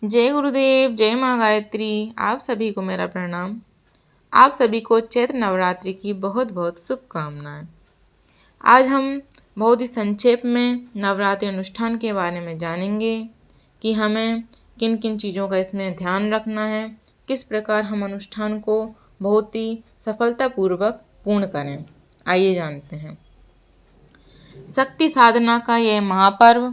जय गुरुदेव, जय माँ गायत्री। आप सभी को मेरा प्रणाम। आप सभी को चैत्र नवरात्रि की बहुत बहुत शुभकामनाएं। आज हम बहुत ही संक्षेप में नवरात्रि अनुष्ठान के बारे में जानेंगे कि हमें किन किन चीज़ों का इसमें ध्यान रखना है, किस प्रकार हम अनुष्ठान को बहुत ही सफलतापूर्वक पूर्ण करें। आइए जानते हैं। शक्ति साधना का यह महापर्व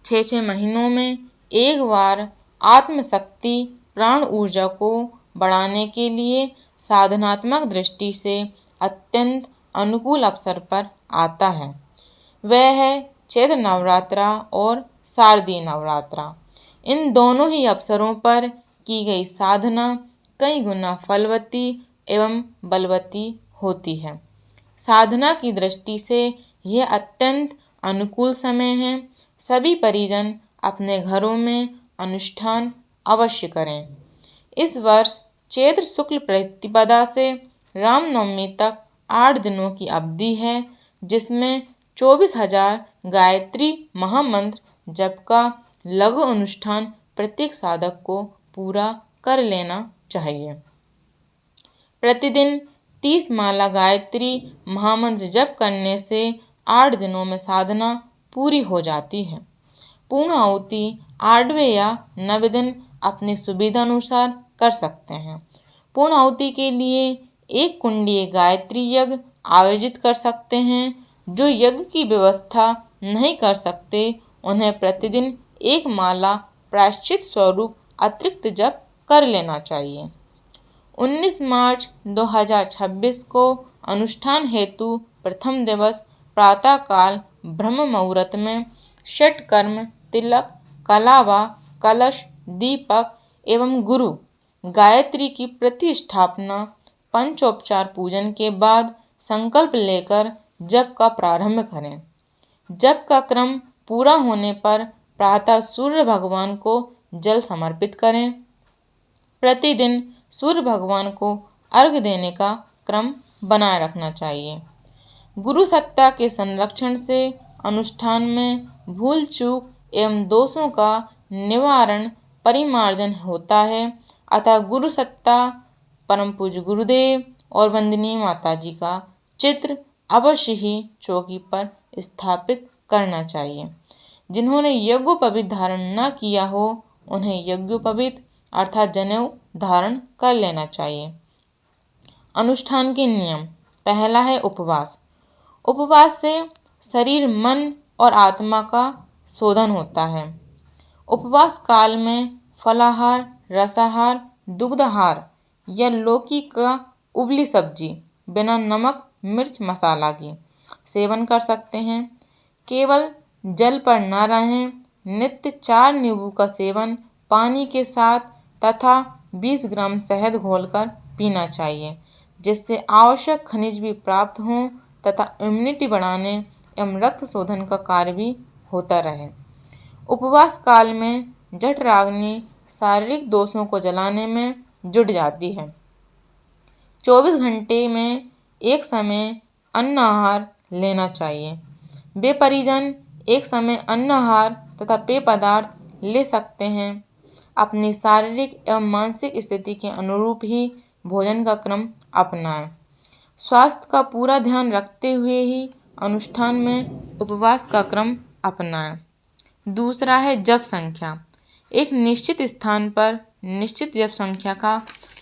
6 महीनों में एक बार आत्मशक्ति प्राण ऊर्जा को बढ़ाने के लिए साधनात्मक दृष्टि से अत्यंत अनुकूल अवसर पर आता है। वह है चैत्र नवरात्रा और शारदीय नवरात्रा। इन दोनों ही अवसरों पर की गई साधना कई गुना फलवती एवं बलवती होती है। साधना की दृष्टि से यह अत्यंत अनुकूल समय है। सभी परिजन अपने घरों में अनुष्ठान अवश्य करें। इस वर्ष चैत्र शुक्ल प्रतिपदा से रामनवमी तक 8 दिनों की अवधि है, जिसमें 24,000 गायत्री महामंत्र जप का लघु अनुष्ठान प्रत्येक साधक को पूरा कर लेना चाहिए। प्रतिदिन 30 माला गायत्री महामंत्र जप करने से 8 दिनों में साधना पूरी हो जाती है। पूर्ण आहुति 8वें या 9वें दिन अपनी सुविधा अनुसार कर सकते हैं। पूर्ण आहुति के लिए एक कुंडीय गायत्री यज्ञ आयोजित कर सकते हैं। जो यज्ञ की व्यवस्था नहीं कर सकते, उन्हें प्रतिदिन एक माला प्रायश्चित स्वरूप अतिरिक्त जप कर लेना चाहिए। 19 मार्च 2026 को अनुष्ठान हेतु प्रथम दिवस प्रातःकाल ब्रह्म मुहूर्त में षटकर्म, तिलक, कलावा, कलश, दीपक एवं गुरु गायत्री की प्रतिष्ठापना पंचोपचार पूजन के बाद संकल्प लेकर जप का प्रारंभ करें। जप का क्रम पूरा होने पर प्रातः सूर्य भगवान को जल समर्पित करें। प्रतिदिन सूर्य भगवान को अर्घ्य देने का क्रम बनाए रखना चाहिए। गुरु सत्ता के संरक्षण से अनुष्ठान में भूल चूक एवं दोषों का निवारण परिमार्जन होता है। अतः गुरु सत्ता, परम पूज्य गुरुदेव और वंदनीय माता जी का चित्र अवश्य ही चौकी पर स्थापित करना चाहिए। जिन्होंने यज्ञोपवीत धारण न किया हो, उन्हें यज्ञोपवीत अर्थात जनेऊ धारण कर लेना चाहिए। अनुष्ठान के नियम। पहला है उपवास। उपवास से शरीर, मन और आत्मा का शोधन होता है। उपवास काल में फलाहार, रसाहार, दुग्धाहार या लौकी का उबली सब्जी बिना नमक, मिर्च, मसाला की सेवन कर सकते हैं। केवल जल पर न रहें। नित्य 4 नींबू का सेवन पानी के साथ तथा 20 ग्राम शहद घोलकर पीना चाहिए, जिससे आवश्यक खनिज भी प्राप्त हों तथा इम्यूनिटी बढ़ाने एवं रक्त शोधन का कार्य भी होता रहे। उपवास काल में जठराग्नि शारीरिक दोषों को जलाने में जुट जाती है। 24 घंटे में एक समय अन्न आहार लेना चाहिए। वे परिजन एक समय अन्न आहार तथा पेय पदार्थ ले सकते हैं। अपनी शारीरिक एवं मानसिक स्थिति के अनुरूप ही भोजन का क्रम अपनाएं। स्वास्थ्य का पूरा ध्यान रखते हुए ही अनुष्ठान में उपवास का क्रम अपनाएं। दूसरा है जप संख्या। एक निश्चित स्थान पर निश्चित जप संख्या का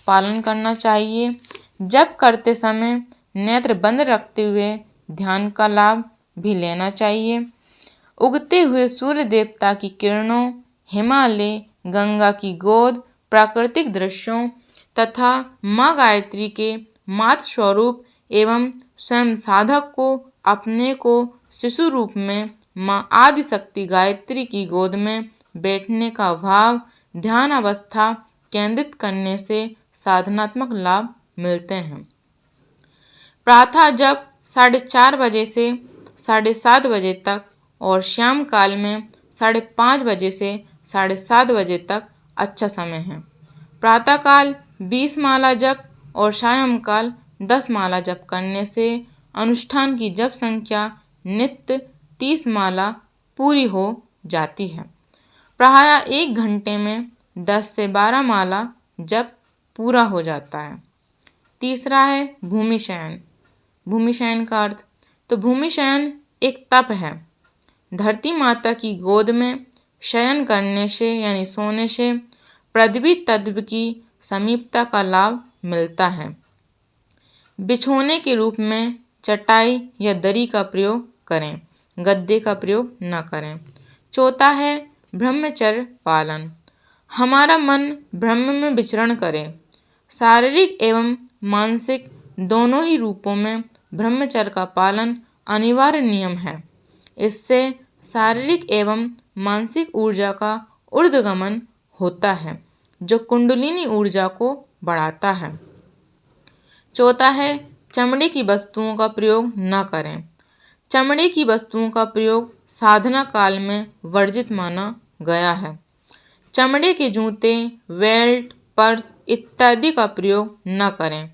पालन करना चाहिए। जप करते समय नेत्र बंद रखते हुए ध्यान का लाभ भी लेना चाहिए। उगते हुए सूर्य देवता की किरणों, हिमालय, गंगा की गोद, प्राकृतिक दृश्यों तथा माँ गायत्री के मातृ स्वरूप एवं स्वयं साधक को अपने को शिशु रूप में माँ आदिशक्ति गायत्री की गोद में बैठने का भाव ध्यान अवस्था केंद्रित करने से साधनात्मक लाभ मिलते हैं। प्रातः जप 4:30 बजे से 7:30 बजे तक और शाम काल में 5:30 बजे से 7:30 बजे तक अच्छा समय है। प्रातःकाल 20 माला जप और सायंकाल 10 माला जप करने से अनुष्ठान की जप संख्या नित्य 30 माला पूरी हो जाती है। प्रायः 1 घंटे में 10 से 12 माला जप पूरा हो जाता है। तीसरा है भूमि शयन। भूमि शयन का अर्थ, तो भूमि शयन एक तप है। धरती माता की गोद में शयन करने से यानी सोने से पृथ्वी तत्व की समीपता का लाभ मिलता है। बिछोने के रूप में चटाई या दरी का प्रयोग करें, गद्दे का प्रयोग न करें। चौथा है ब्रह्मचर्य पालन। हमारा मन ब्रह्म में विचरण करे। शारीरिक एवं मानसिक दोनों ही रूपों में ब्रह्मचर्य का पालन अनिवार्य नियम है। इससे शारीरिक एवं मानसिक ऊर्जा का ऊर्ध्वगमन होता है, जो कुंडलिनी ऊर्जा को बढ़ाता है। चौथा है चमड़े की वस्तुओं का प्रयोग न करें। चमड़े की वस्तुओं का प्रयोग साधना काल में वर्जित माना गया है। चमड़े के जूते, बेल्ट, पर्स इत्यादि का प्रयोग न करें।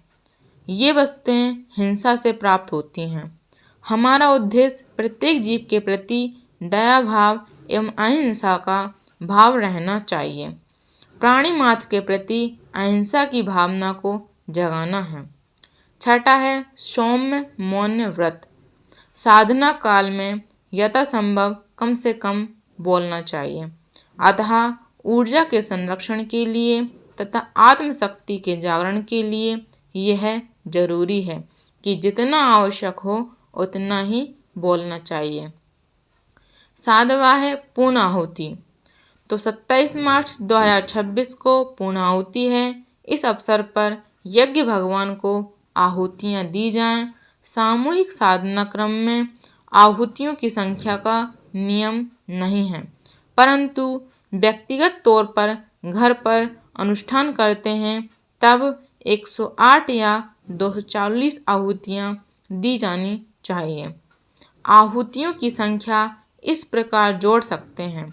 ये वस्तुएं हिंसा से प्राप्त होती हैं। हमारा उद्देश्य प्रत्येक जीव के प्रति दया भाव एवं अहिंसा का भाव रहना चाहिए। प्राणी मात्र के प्रति अहिंसा की भावना को जगाना है। छठा है सौम्य मौन व्रत। साधना काल में यथासंभव कम से कम बोलना चाहिए। अतः ऊर्जा के संरक्षण के लिए तथा आत्मशक्ति के जागरण के लिए यह जरूरी है कि जितना आवश्यक हो उतना ही बोलना चाहिए। सातवां है पूर्णाहुति। तो 27 मार्च 2026 को पूर्णाहुति है। इस अवसर पर यज्ञ भगवान को आहुतियाँ दी जाएं। सामूहिक साधना क्रम में आहुतियों की संख्या का नियम नहीं है, परंतु व्यक्तिगत तौर पर घर पर अनुष्ठान करते हैं तब 108 या 240 आहुतियाँ दी जानी चाहिए। आहुतियों की संख्या इस प्रकार जोड़ सकते हैं।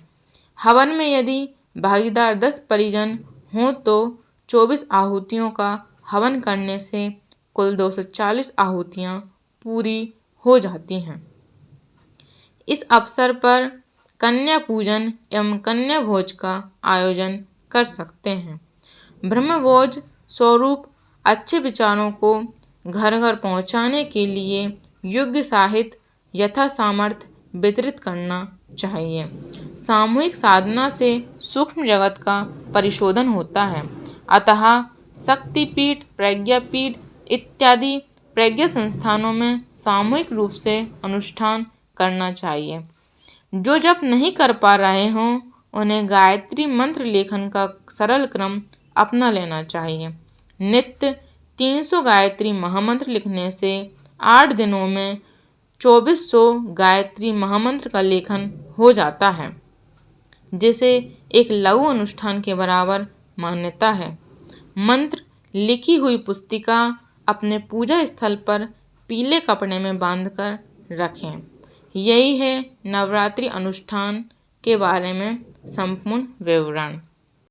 हवन में यदि भागीदार 10 परिजन हों तो 24 आहुतियों का हवन करने से कुल 240 आहुतियाँ पूरी हो जाती हैं। इस अवसर पर कन्या पूजन एवं कन्या भोज का आयोजन कर सकते हैं। ब्रह्मभोज स्वरूप अच्छे विचारों को घर घर पहुंचाने के लिए योग्य साहित्य यथा सामर्थ्य वितरित करना चाहिए। सामूहिक साधना से सूक्ष्म जगत का परिशोधन होता है। अतः शक्तिपीठ, प्रज्ञापीठ इत्यादि प्रज्ञा संस्थानों में सामूहिक रूप से अनुष्ठान करना चाहिए। जो जप नहीं कर पा रहे हों उन्हें गायत्री मंत्र लेखन का सरल क्रम अपना लेना चाहिए। नित्य 300 गायत्री महामंत्र लिखने से 8 दिनों में 2400 गायत्री महामंत्र का लेखन हो जाता है, जिसे एक लघु अनुष्ठान के बराबर मान्यता है। मंत्र लिखी हुई पुस्तिका अपने पूजा स्थल पर पीले कपड़े में बांधकर रखें। यही है नवरात्रि अनुष्ठान के बारे में संपूर्ण विवरण।